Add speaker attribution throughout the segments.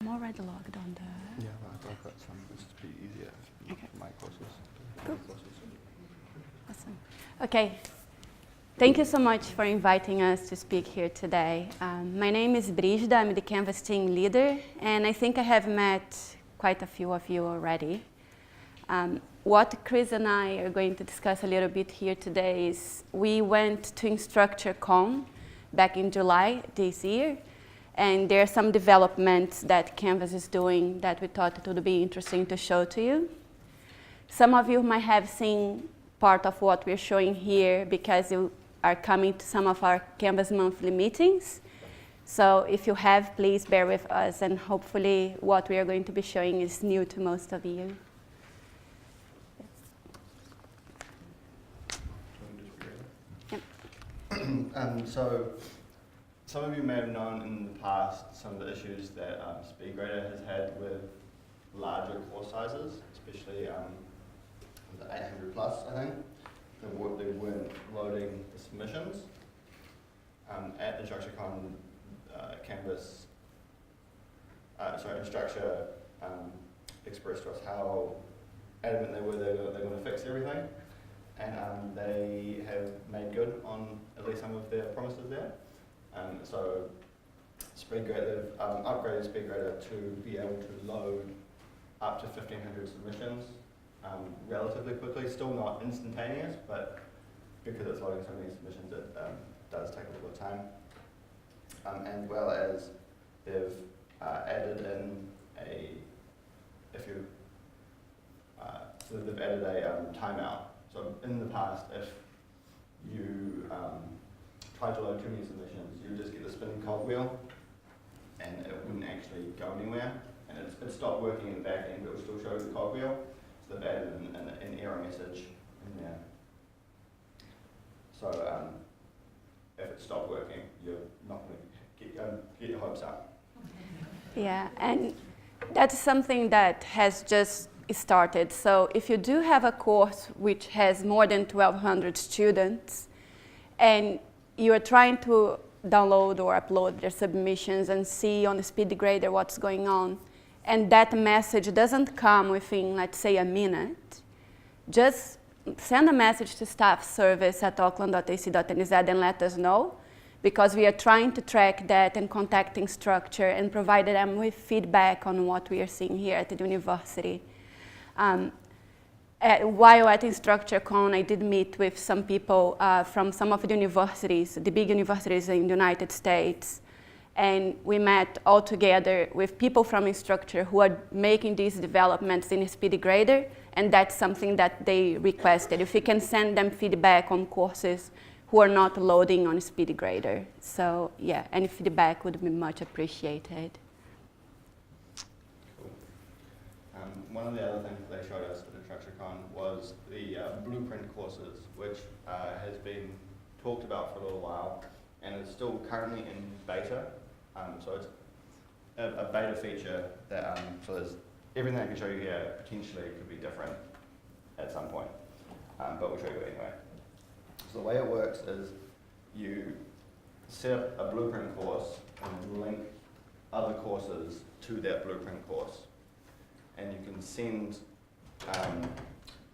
Speaker 1: I'm already logged on the...
Speaker 2: Yeah, but I've got some. This would be easier for my courses.
Speaker 1: Cool. Awesome. Okay. Thank you so much for inviting us to speak here today. My name is Brigida. I'm the Canvas team leader, and I think I have met quite a few of you already. What Chris and I are going to discuss a little bit here today is we went to InstructureCon back in July this year, and there are some developments that Canvas is doing that we thought it would be interesting to show to you. Some of you might have seen part of what we're showing here because you are coming to some of our Canvas monthly meetings. So if you have, please bear with us, and hopefully what we are going to be showing is new to most of you.
Speaker 2: So some of you may have known in the past some of the issues that Figueira has had with larger course sizes, especially the 800 plus, I think. They weren't loading the submissions. At InstructureCon, Canvas, Instructure expressed to us how adamant they were they're going to fix everything. And they have made good on at least some of their promises there. So Figueira, they've upgraded Figueira to be able to load up to 1,500 submissions relatively quickly. Still not instantaneous, but because it's loading so many submissions, it does take a little bit of time. As well as they've added in they've added a timeout. So in the past, if you tried to load too many submissions, you would just get the spinning cogwheel, and it wouldn't actually go anywhere, and it stopped working in the back end, but it would still show the cogwheel. So they've added an error message in there. So if it stopped working, you're not going to get your hopes up.
Speaker 1: Yeah, and that's something that has just started. So if you do have a course which has more than 1,200 students and you are trying to download or upload their submissions and see on the speed grader what's going on, and that message doesn't come within, let's say, a minute, just send a message to staff service at auckland.ac.nz and let us know, because we are trying to track that and contact Instructure and provide them with feedback on what we are seeing here at the university. While at InstructureCon, I did meet with some people from some of the universities, the big universities in the United States, and we met all together with people from Instructure who are making these developments in SpeedGrader, and that's something that they requested. If we can send them feedback on courses who are not loading on SpeedGrader. So yeah, any feedback would be much appreciated.
Speaker 2: One of the other things that they showed us at InstructureCon was the blueprint courses, which has been talked about for a little while, and is still currently in beta. So it's a beta feature that, so there's everything I can show you here potentially could be different at some point, but we'll show you anyway. So the way it works is you set up a blueprint course and link other courses to that blueprint course. And you can send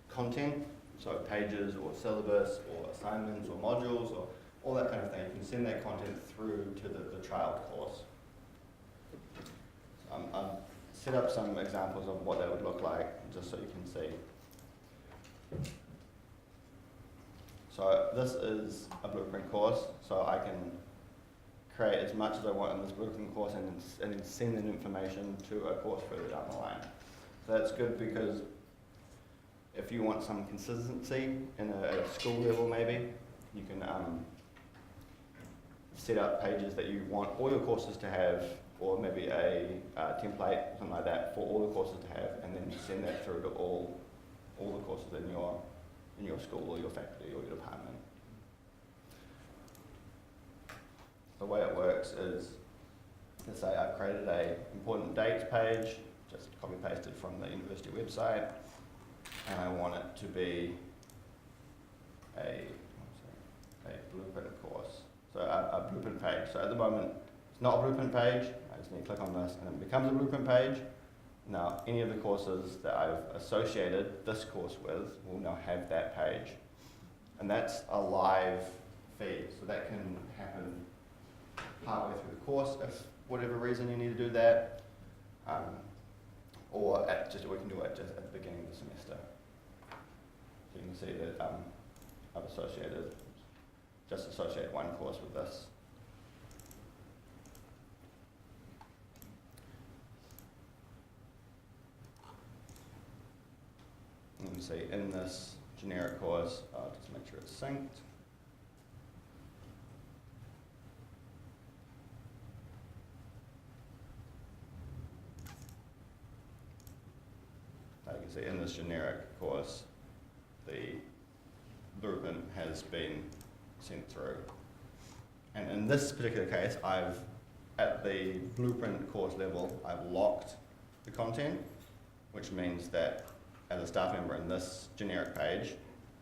Speaker 2: content, so pages or syllabus or assignments or modules or all that kind of thing. You can send that content through to the child course. So I've set up some examples of what that would look like, just so you can see. So this is a blueprint course, so I can create as much as I want in this blueprint course and then send that information to a course further down the line. So that's good because if you want some consistency at a school level maybe, you can set up pages that you want all your courses to have, or maybe a template, something like that, for all the courses to have, and then send that through to all the courses in your school or your faculty or your department. The way it works is, let's say I've created a important dates page, just copy pasted from the university website, and I want it to be a blueprint course. So a blueprint page. So at the moment, not a blueprint page, I just need to click on this and it becomes a blueprint page. Now, any of the courses that I've associated this course with will now have that page. And that's a live feed, so that can happen partway through the course if for whatever reason you need to do that, or we can do it just at the beginning of the semester. So you can see that I've just associated one course with this. And you can see in this generic course, just make sure it's synced. Now you can see in this generic course, the blueprint has been sent through. And in this particular case, at the blueprint course level, I've locked the content, which means that as a staff member in this generic page,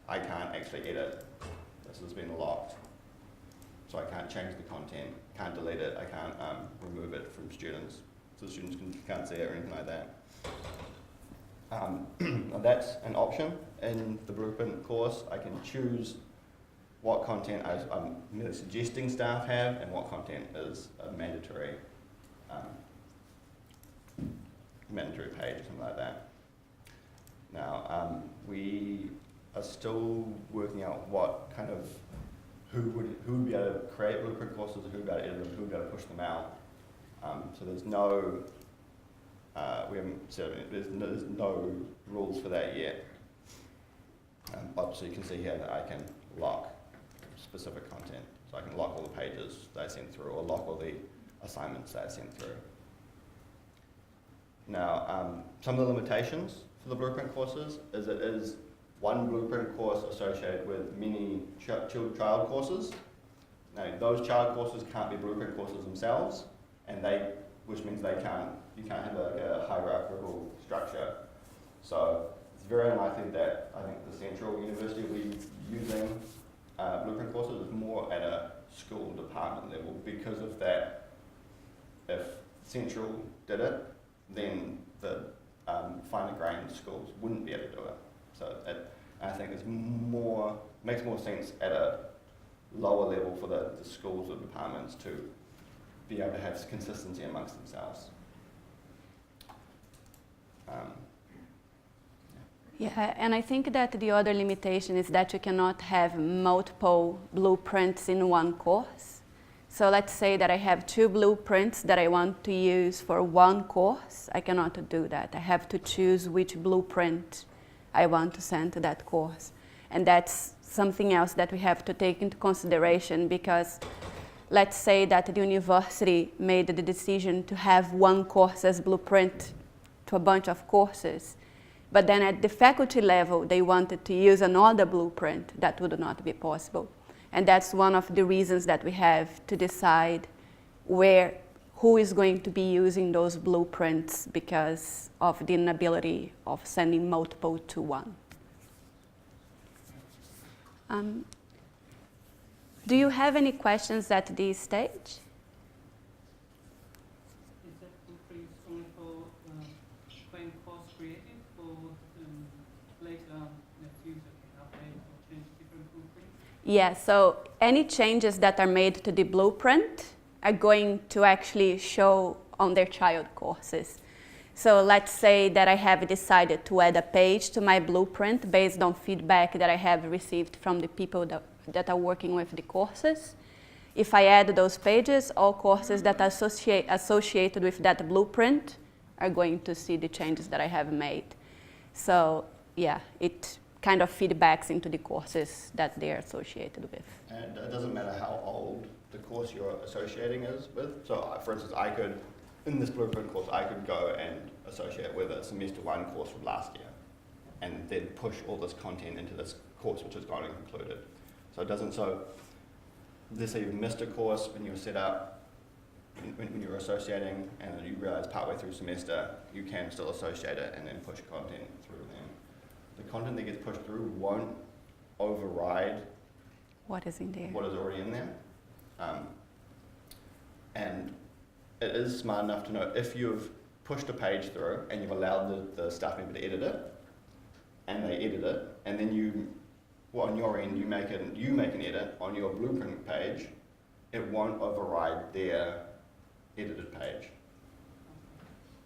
Speaker 2: I can't actually edit. This has been locked. So I can't change the content, can't delete it, I can't remove it from students. So the students can't see it or anything like that. That's an option in the blueprint course. I can choose what content I'm merely suggesting staff have and what content is a mandatory page or something like that. Now, we are still working out what kind of, who would be able to create blueprint courses, who would be able to edit them, who would be able to push them out. So there's no, there's no rules for that yet. Obviously you can see here that I can lock specific content. So I can lock all the pages that I sent through or lock all the assignments that I sent through. Now, some of the limitations for the blueprint courses is it is one blueprint course associated with many child courses. Now, those child courses can't be blueprint courses themselves, and which means you can't have a hierarchical structure. So it's very unlikely that I think the Central University will be using blueprint courses. It's more at a school department level because of that. If Central did it, then the finer grained schools wouldn't be able to do it. So I think it's makes more sense at a lower level for the schools or departments to be able to have consistency amongst themselves.
Speaker 1: Yeah, and I think that the other limitation is that you cannot have multiple blueprints in one course. So let's say that I have 2 blueprints that I want to use for one course. I cannot do that. I have to choose which blueprint I want to send to that course. And that's something else that we have to take into consideration, because let's say that the university made the decision to have one course as blueprint to a bunch of courses. But then at the faculty level, they wanted to use another blueprint. That would not be possible. And that's one of the reasons that we have to decide who is going to be using those blueprints because of the inability of sending multiple to one. Do you have any questions at this stage?
Speaker 3: Is that blueprint only for when course created, or later next user can update or change different blueprints?
Speaker 1: Yeah, so any changes that are made to the blueprint are going to actually show on their child courses. So let's say that I have decided to add a page to my blueprint based on feedback that I have received from the people that are working with the courses. If I add those pages, all courses that are associated with that blueprint are going to see the changes that I have made. So yeah, it kind of feedbacks into the courses that they are associated with.
Speaker 2: And it doesn't matter how old the course you're associating is with. So for instance, in this blueprint course, I could go and associate with a semester 1 course from last year and then push all this content into this course which has gone and concluded. So let's say you've missed a course when you were set up, when you were associating, and then you realize partway through semester, you can still associate it and then push content through them. The content that gets pushed through won't override
Speaker 1: what is in there.
Speaker 2: What is already in there. And it is smart enough to know if you've pushed a page through and you've allowed the staff member to edit it, and they edit it, and then on your end, you make an edit on your blueprint page, it won't override their edited page.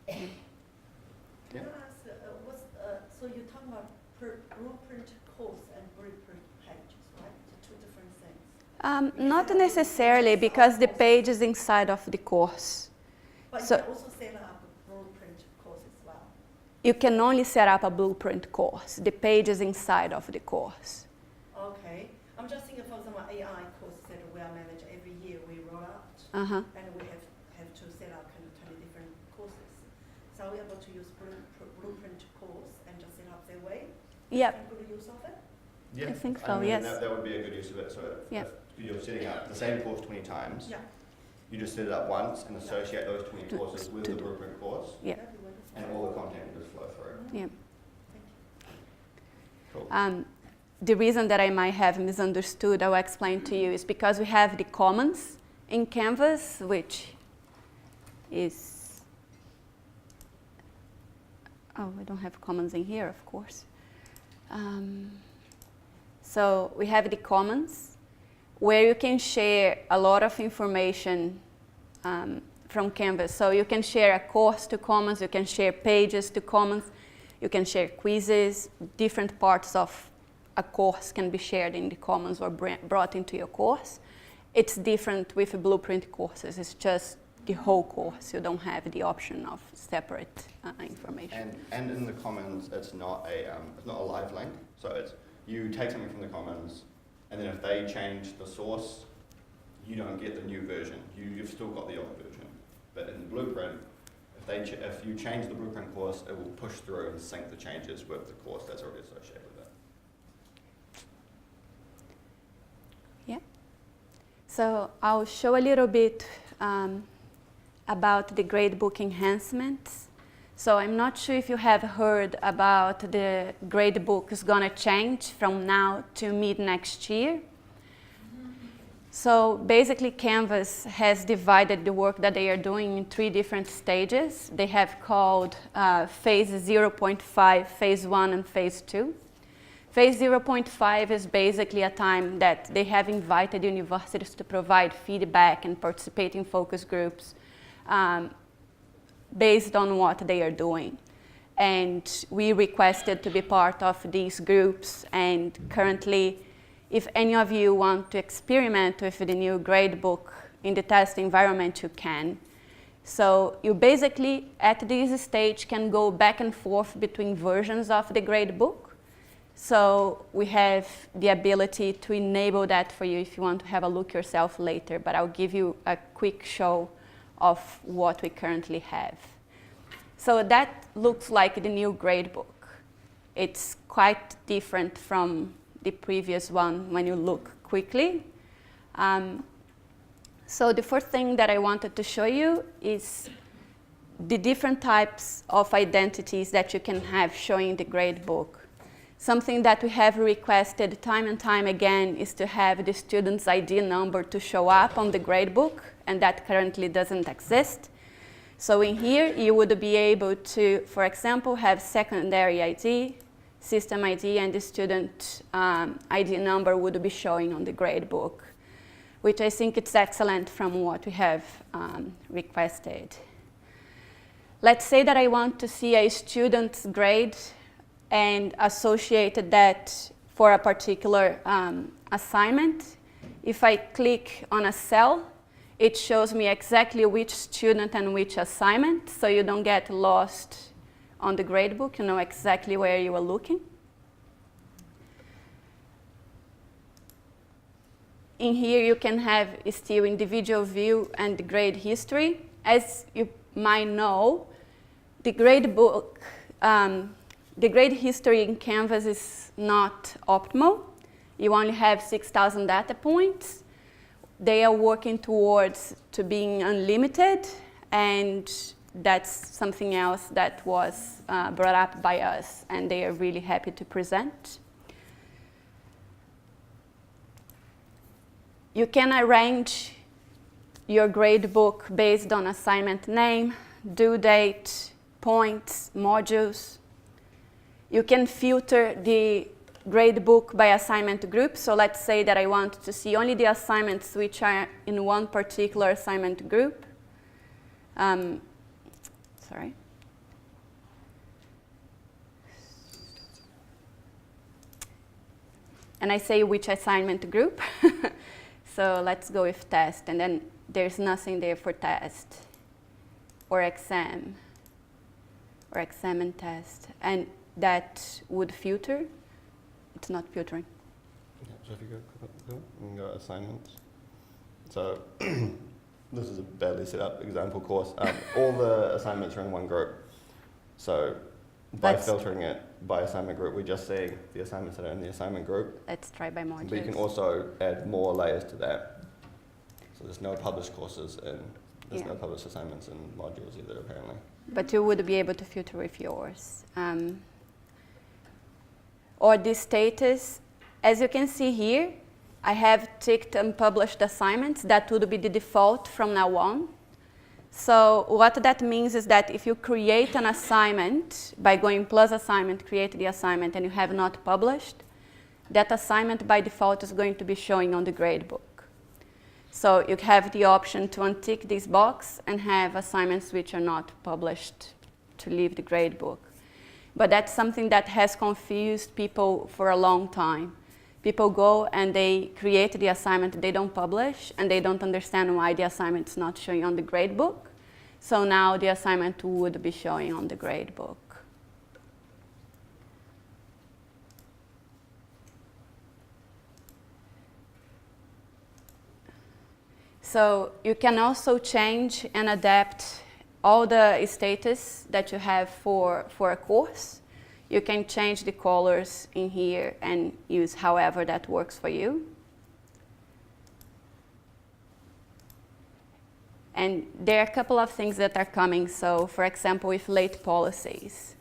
Speaker 2: Yeah.
Speaker 4: Can I ask, so you're talking about blueprint course and blueprint pages, right? The two different things.
Speaker 1: Not necessarily, because the page is inside of the course.
Speaker 4: But
Speaker 1: So-
Speaker 4: you can also set up a blueprint course as well.
Speaker 1: You can only set up a blueprint course. The page is inside of the course.
Speaker 4: Okay. I'm just thinking, for example, AI courses that we are managed every year we roll out,
Speaker 1: Uh-huh.
Speaker 4: and we have to set up kind of 20 different courses. So are we able to use blueprint course and just set up their way?
Speaker 1: Yep.
Speaker 4: And good use of it?
Speaker 2: Yeah,
Speaker 1: I think so, yes.
Speaker 2: That would be a good use of it. So
Speaker 1: Yeah.
Speaker 2: if you're setting up the same course 20 times,
Speaker 4: Yeah.
Speaker 2: you just set it up once and associate those 20 courses with the blueprint course,
Speaker 1: Yeah.
Speaker 4: That'd be wonderful.
Speaker 2: and all the content will just flow through.
Speaker 1: Yeah.
Speaker 4: Thank you.
Speaker 2: Cool.
Speaker 1: The reason that I might have misunderstood, I'll explain to you, is because we have the commons in Canvas, which is, oh, I don't have commons in here, of course. So we have the commons, where you can share a lot of information from Canvas. So you can share a course to commons, you can share pages to commons, you can share quizzes, different parts of a course can be shared in the commons or brought into your course. It's different with blueprint courses. It's just the whole course. You don't have the option of separate information.
Speaker 2: And in the commons, it's not a live link. So it's you take something from the commons, and then if they change the source, you don't get the new version. You've still got the old version. But in the blueprint, if you change the blueprint course, it will push through and sync the changes with the course that's already associated with it.
Speaker 1: Yeah. So I'll show a little bit about the gradebook enhancements. So I'm not sure if you have heard about the gradebook is going to change from now to mid next year. So basically Canvas has divided the work that they are doing in 3 different stages. They have called phase 0.5, phase 1, and phase 2. Phase 0.5 is basically a time that they have invited universities to provide feedback and participate in focus groups based on what they are doing. And we requested to be part of these groups, and currently, if any of you want to experiment with the new gradebook in the test environment, you can. So you basically, at this stage, can go back and forth between versions of the gradebook. So we have the ability to enable that for you if you want to have a look yourself later, but I'll give you a quick show of what we currently have. So that looks like the new gradebook. It's quite different from the previous one when you look quickly. So the first thing that I wanted to show you is the different types of identities that you can have showing the gradebook. Something that we have requested time and time again is to have the student's ID number to show up on the gradebook, and that currently doesn't exist. So in here, you would be able to, for example, have secondary ID, system ID, and the student ID number would be showing on the gradebook, which I think it's excellent from what we have requested. Let's say that I want to see a student's grade and associated that for a particular assignment. If I click on a cell, it shows me exactly which student and which assignment, so you don't get lost on the gradebook, you know exactly where you are looking. In here, you can have still individual view and the grade history. As you might know, the gradebook, the grade history in Canvas is not optimal. You only have 6,000 data points. They are working towards to being unlimited, and that's something else that was brought up by us, and they are really happy to present. You can arrange your grade book based on assignment name, due date, points, modules. You can filter the grade book by assignment group. So let's say that I want to see only the assignments which are in one particular assignment group. Sorry. And I say which assignment group. So let's go with test, and then there's nothing there for test or exam and test. And that would filter. It's not filtering.
Speaker 2: Okay, so if you go and go assignments. So this is a badly set up example course. All the assignments are in one group. So by filtering it by assignment group, we're just seeing the assignments that are in the assignment group.
Speaker 1: Let's try by modules.
Speaker 2: But you can also add more layers to that. So there's no published courses and there's no published assignments and modules either, apparently.
Speaker 1: But you would be able to filter with yours. Or the status, as you can see here, I have ticked unpublished assignments. That would be the default from now on. So what that means is that if you create an assignment, by going plus assignment, create the assignment, and you have not published, that assignment by default is going to be showing on the gradebook. So you have the option to untick this box and have assignments which are not published to leave the gradebook. But that's something that has confused people for a long time. People go and they create the assignment, they don't publish, and they don't understand why the assignment is not showing on the gradebook. So now the assignment would be showing on the gradebook. So you can also change and adapt all the status that you have for a course. You can change the colors in here and use however that works for you. And there are a couple of things that are coming. So for example, with late policies.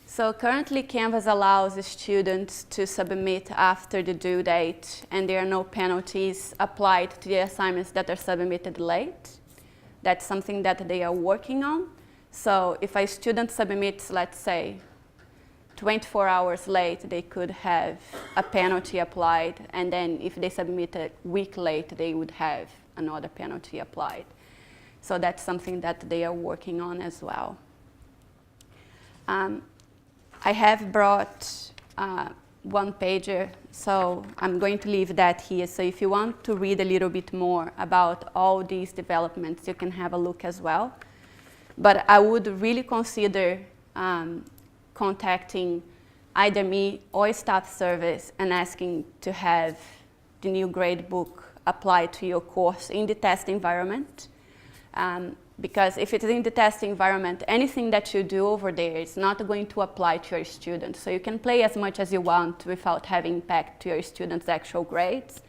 Speaker 1: So currently Canvas allows the students to submit after the due date, and there are no penalties applied to the assignments that are submitted late. That's something that they are working on. So if a student submits, let's say, 24 hours late, they could have a penalty applied, and then if they submit a week late, they would have another penalty applied. So that's something that they are working on as well. I have brought one pager, so I'm going to leave that here. So if you want to read a little bit more about all these developments, you can have a look as well. But I would really consider contacting either me or staff service and asking to have the new gradebook applied to your course in the test environment. Because if it is in the test environment, anything that you do over there is not going to apply to your students. So you can play as much as you want without having impact to your students' actual grades.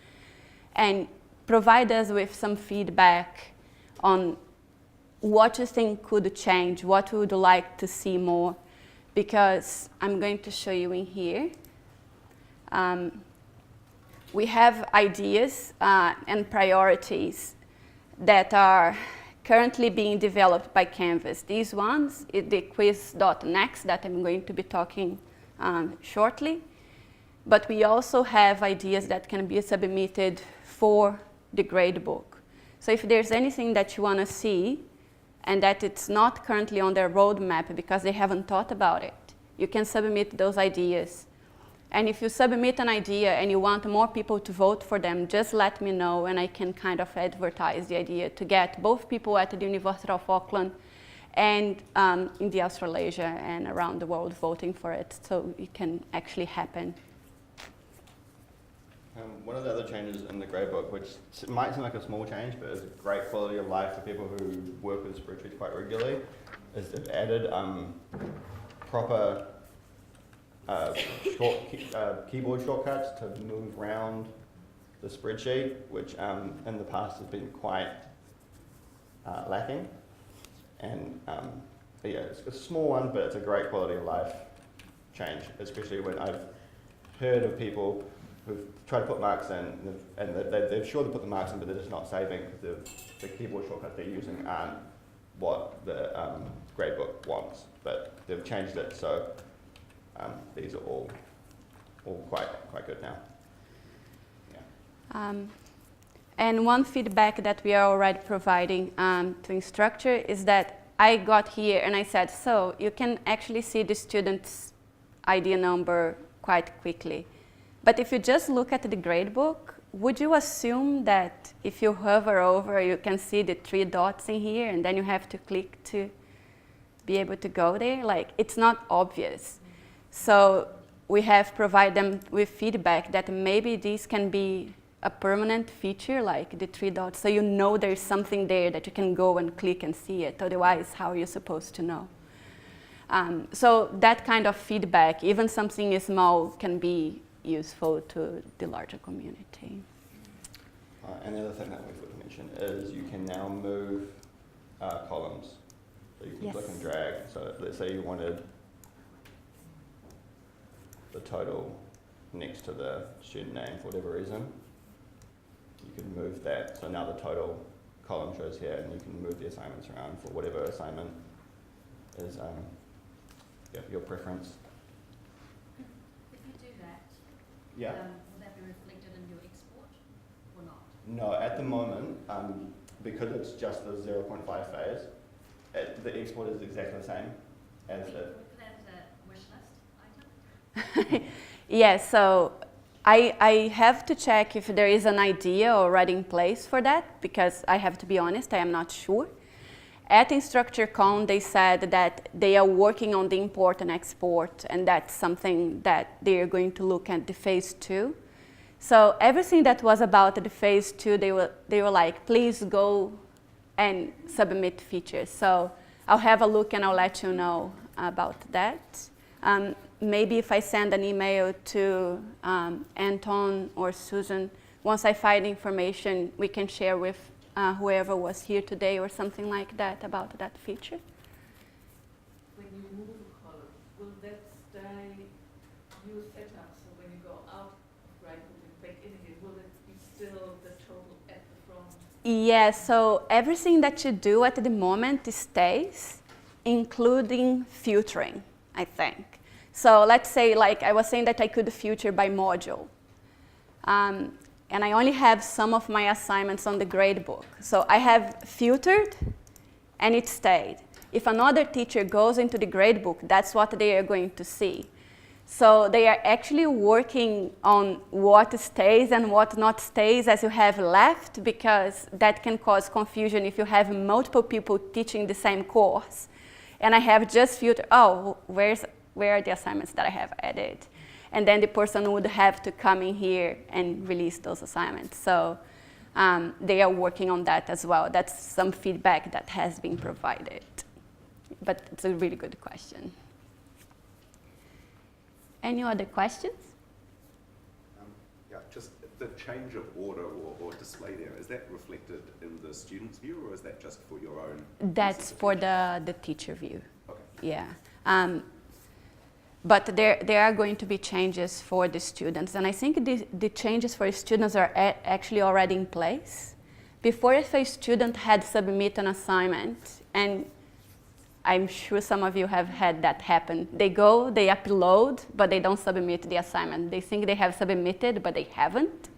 Speaker 1: And provide us with some feedback on what you think could change, what you would like to see more. Because I'm going to show you in here. We have ideas and priorities that are currently being developed by Canvas. These ones is the quiz.next that I'm going to be talking shortly. But we also have ideas that can be submitted for the gradebook. So if there's anything that you want to see and that it's not currently on their roadmap because they haven't thought about it, you can submit those ideas. And if you submit an idea and you want more people to vote for them, just let me know and I can kind of advertise the idea to get both people at the University of Auckland and in the Australasia and around the world voting for it, so it can actually happen.
Speaker 2: One of the other changes in the gradebook, which might seem like a small change, but is a great quality of life for people who work with spreadsheets quite regularly, is they've added proper keyboard shortcuts to move around the spreadsheet, which in the past has been quite lacking. And yeah, it's a small one, but it's a great quality of life change, especially when I've heard of people who've tried to put marks in, and they've sure to put the marks in, but they're just not saving because the keyboard shortcuts they're using aren't what the gradebook wants. But they've changed it, so these are all quite good now. Yeah.
Speaker 1: And one feedback that we are already providing to instructor is that I got here and I said, so you can actually see the student's ID number quite quickly. But if you just look at the gradebook, would you assume that if you hover over, you can see the 3 dots in here and then you have to click to be able to go there? Like, it's not obvious. So we have provided them with feedback that maybe this can be a permanent feature, like the 3 dots, so you know there's something there that you can go and click and see it. Otherwise, how are you supposed to know? So that kind of feedback, even something small, can be useful to the larger community.
Speaker 2: And the other thing that we forgot to mention is you can now move columns. So you can click and drag. So let's say you wanted the total next to the student name for whatever reason. You can move that. So now the total column shows here, and you can move the assignments around for whatever assignment is your preference.
Speaker 5: If you do that,
Speaker 2: Yeah.
Speaker 5: will that be reflected in your export or not?
Speaker 2: No, at the moment, because it's just the 0.5 phase, the export is exactly the same as the.
Speaker 5: Put that as a wish list item?
Speaker 1: Yes, so I have to check if there is an idea already in place for that, because I have to be honest, I am not sure. At InstructureCon, they said that they are working on the import and export, and that's something that they are going to look at the phase 2. So everything that was about the phase 2, they were like, please go and submit features. So I'll have a look and I'll let you know about that. Maybe if I send an email to Anton or Susan, once I find information, we can share with whoever was here today or something like that about that feature.
Speaker 6: When you move a column, will that stay your setup? So when you go out of gradebook and back in again, will it be still the total at the front?
Speaker 1: Yes, so everything that you do at the moment stays, including filtering, I think. So let's say, like I was saying that I could filter by module. And I only have some of my assignments on the gradebook. So I have filtered, and it stayed. If another teacher goes into the gradebook, that's what they are going to see. So they are actually working on what stays and what not stays as you have left, because that can cause confusion if you have multiple people teaching the same course. And I have just filtered, oh, where are the assignments that I have added? And then the person would have to come in here and release those assignments. So they are working on that as well. That's some feedback that has been provided. But it's a really good question. Any other questions?
Speaker 7: Yeah, just the change of order or display there, is that reflected in the student's view, or is that just for your own?
Speaker 1: That's for the teacher view.
Speaker 7: Okay.
Speaker 1: Yeah. But there are going to be changes for the students. And I think the changes for students are actually already in place. Before, if a student had submitted an assignment, and I'm sure some of you have had that happen. They go, they upload, but they don't submit the assignment. They think they have submitted, but they haven't.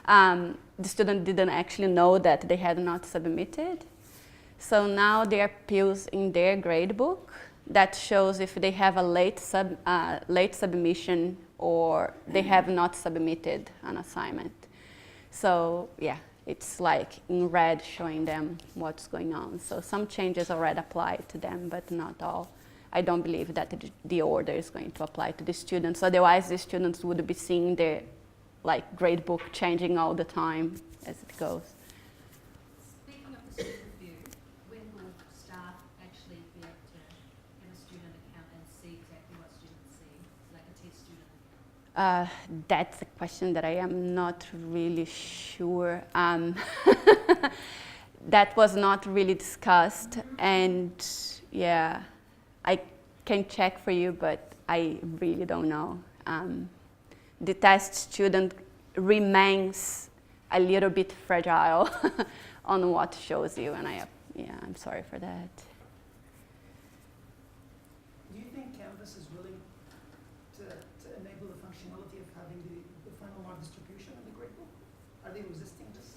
Speaker 1: The student didn't actually know that they had not submitted. So now there are pills in their gradebook that shows if they have a late submission or they have not submitted an assignment. So yeah, it's like in red showing them what's going on. So some changes already apply to them, but not all. I don't believe that the order is going to apply to the students. Otherwise, the students would be seeing their gradebook changing all the time as it goes.
Speaker 5: Speaking of the student view, when will staff actually be able to have a student account and see exactly what students see, like a test student?
Speaker 1: That's a question that I am not really sure. That was not really discussed, and yeah, I can check for you, but I really don't know. the test student remains a little bit fragile on what shows you, and I'm sorry for that.
Speaker 8: Do you think Canvas is willing to enable the functionality of having the final mark distribution in the gradebook? Are they resisting this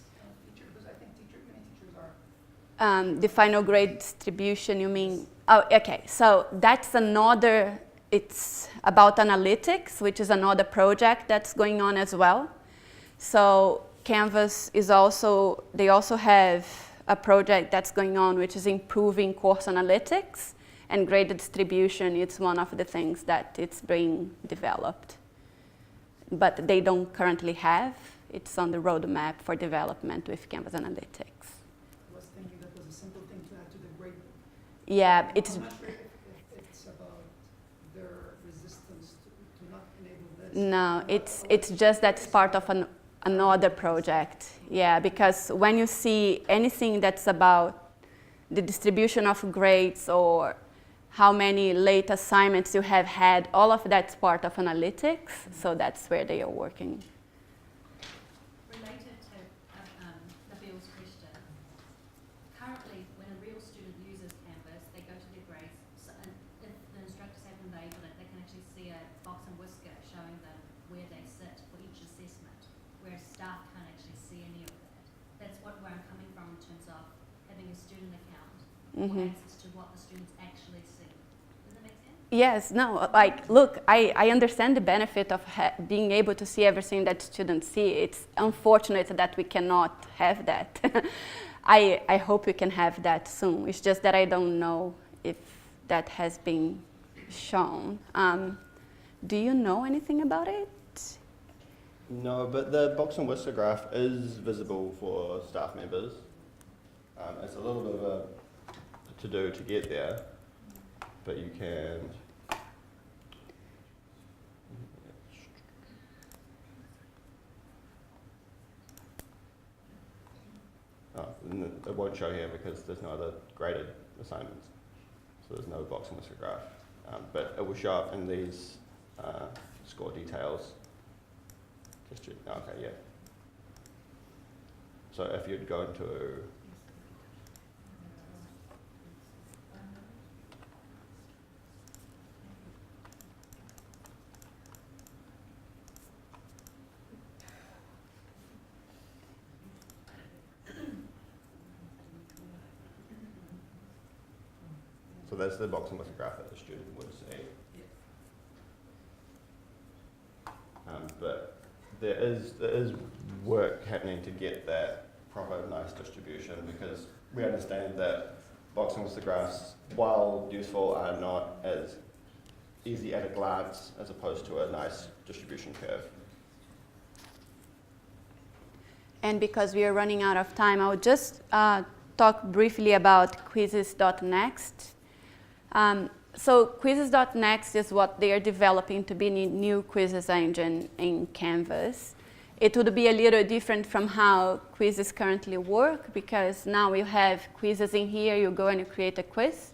Speaker 8: feature? Because I think many teachers are.
Speaker 1: The final grade distribution, you mean? Oh, okay. So that's another, it's about analytics, which is another project that's going on as well. So Canvas is also, they also have a project that's going on which is improving course analytics, and grade distribution is one of the things that it's being developed. But they don't currently have. It's on the roadmap for development with Canvas Analytics.
Speaker 8: I was thinking that was a simple thing to add to the gradebook.
Speaker 1: Yeah, it's.
Speaker 8: I'm not sure if it's about their resistance to not enable this.
Speaker 1: No, it's just that's part of another project. Yeah, because when you see anything that's about the distribution of grades or how many late assignments you have had, all of that's part of analytics, so that's where they are working.
Speaker 5: Related to Nabil's question, currently when a real student uses Canvas, they go to their grades, so, and if the instructors haven't enabled it, they can actually see a box and whisker showing them where they sit for each assessment, whereas staff can't actually see any of that. That's where I'm coming from in terms of having a student account or access to what the students actually see. Does that make sense?
Speaker 1: Yes, no, like, look, I understand the benefit of being able to see everything that students see. It's unfortunate that we cannot have that. I hope we can have that soon. It's just that I don't know if that has been shown. Do you know anything about it?
Speaker 2: No, but the box and whisker graph is visible for staff members. It's a little bit of a to-do to get there, but you can. Oh, it won't show here because there's no other graded assignments, so there's no box and whisker graph. But it will show up in these score details. Okay, yeah. So if you'd go into so that's the box and whisker graph that the student would see. But there is work happening to get that proper nice distribution, because we understand that box and whisker graphs, while useful, are not as easy at a glance as opposed to a nice distribution curve.
Speaker 1: And because we are running out of time, I'll just talk briefly about quizzes.next. So quizzes.next is what they are developing to be a new quizzes engine in Canvas. It would be a little different from how quizzes currently work, because now you have quizzes in here, you go and you create a quiz,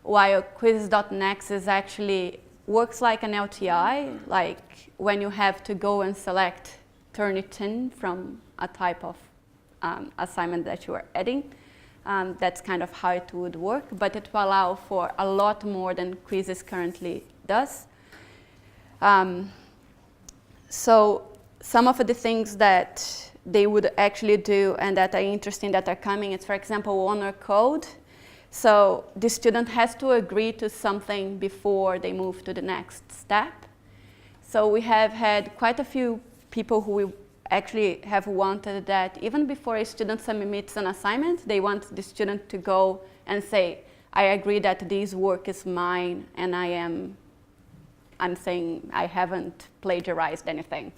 Speaker 1: while quizzes.next is actually works like an LTI, like when you have to go and select Turnitin from a type of assignment that you are adding. That's kind of how it would work, but it will allow for a lot more than quizzes currently does. So some of the things that they would actually do and that are interesting that are coming is, for example, honor code. So the student has to agree to something before they move to the next step. So we have had quite a few people who actually have wanted that even before a student submits an assignment, they want the student to go and say, I agree that this work is mine, and I'm saying I haven't plagiarized anything.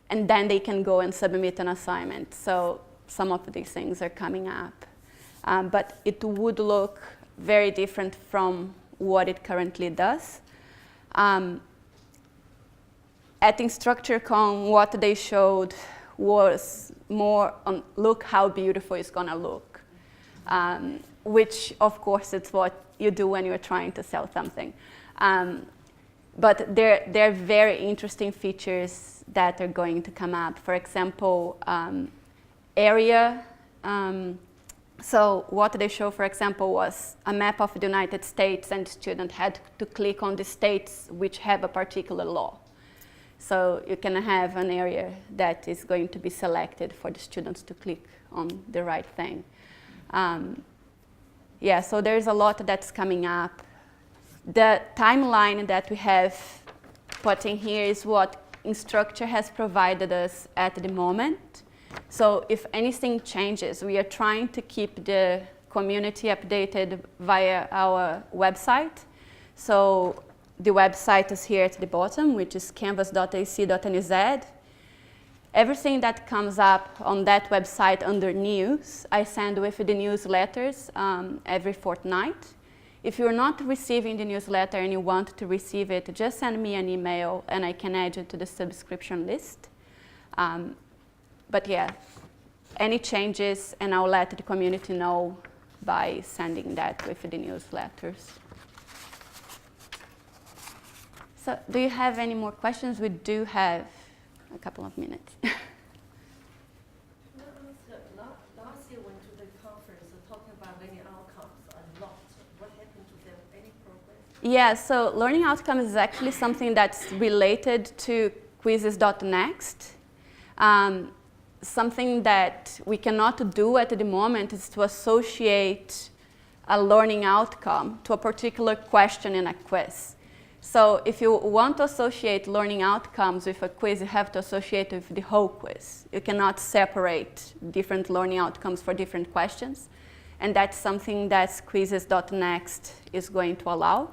Speaker 1: And then they can go and submit an assignment. So some of these things are coming up. But it would look very different from what it currently does. At InstructureCon, what they showed was more on look how beautiful it's going to look, which, of course, it's what you do when you're trying to sell something. But there are very interesting features that are going to come up. For example, area. So what they show, for example, was a map of the United States, and the student had to click on the states which have a particular law. So you can have an area that is going to be selected for the students to click on the right thing. Yeah, so there's a lot that's coming up. The timeline that we have put in here is what Instructure has provided us at the moment. So if anything changes, we are trying to keep the community updated via our website. So the website is here at the bottom, which is canvas.ac.nz. Everything that comes up on that website under news, I send with the newsletters every fortnight. If you're not receiving the newsletter and you want to receive it, just send me an email and I can add you to the subscription list. But yeah, any changes, and I'll let the community know by sending that with the newsletters. So do you have any more questions? We do have a couple of minutes.
Speaker 4: Last year went to the conference talking about learning outcomes a lot. What happened to them? Any progress?
Speaker 1: Yeah, so learning outcomes is actually something that's related to quizzes.next. Something that we cannot do at the moment is to associate a learning outcome to a particular question in a quiz. So if you want to associate learning outcomes with a quiz, you have to associate it with the whole quiz. You cannot separate different learning outcomes for different questions. And that's something that quizzes.next is going to allow.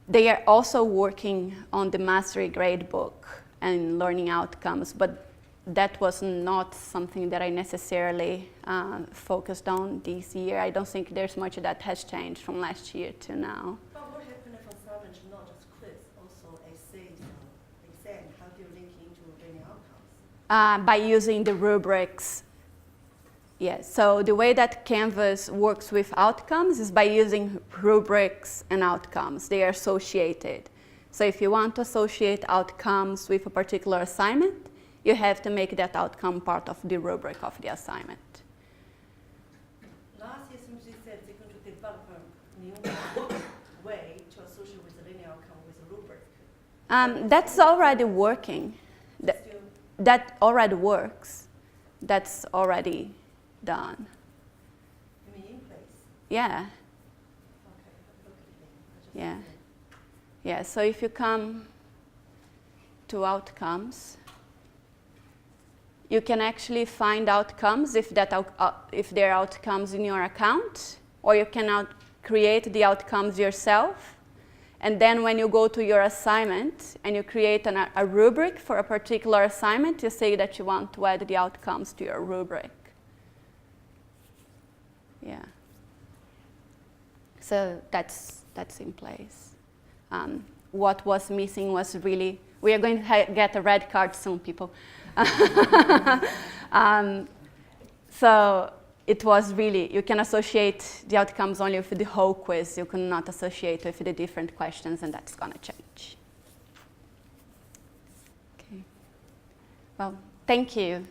Speaker 1: They are also working on the mastery gradebook and learning outcomes, but that was not something that I necessarily focused on this year. I don't think there's much that has changed from last year to now.
Speaker 4: But what happened if assignment, not just quiz, also essays, exam? How do you link into learning outcomes?
Speaker 1: By using the rubrics. Yes, so the way that Canvas works with outcomes is by using rubrics and outcomes. They are associated. So if you want to associate outcomes with a particular assignment, you have to make that outcome part of the rubric of the assignment.
Speaker 4: Last year, you said they're going to develop a new way to associate with the learning outcome with a rubric.
Speaker 1: That's already working. That already works. That's already done.
Speaker 4: You mean in place?
Speaker 1: Yeah.
Speaker 4: Okay, look at it.
Speaker 1: Yeah. Yeah, so if you come to outcomes, you can actually find outcomes if there are outcomes in your account, or you can create the outcomes yourself. And then when you go to your assignment and you create a rubric for a particular assignment, you say that you want to add the outcomes to your rubric. Yeah. So that's in place. What was missing was really, we are going to get a red card soon, people. So it was really, you can associate the outcomes only with the whole quiz. You cannot associate with the different questions, and that's going to change. Okay. Well, thank you.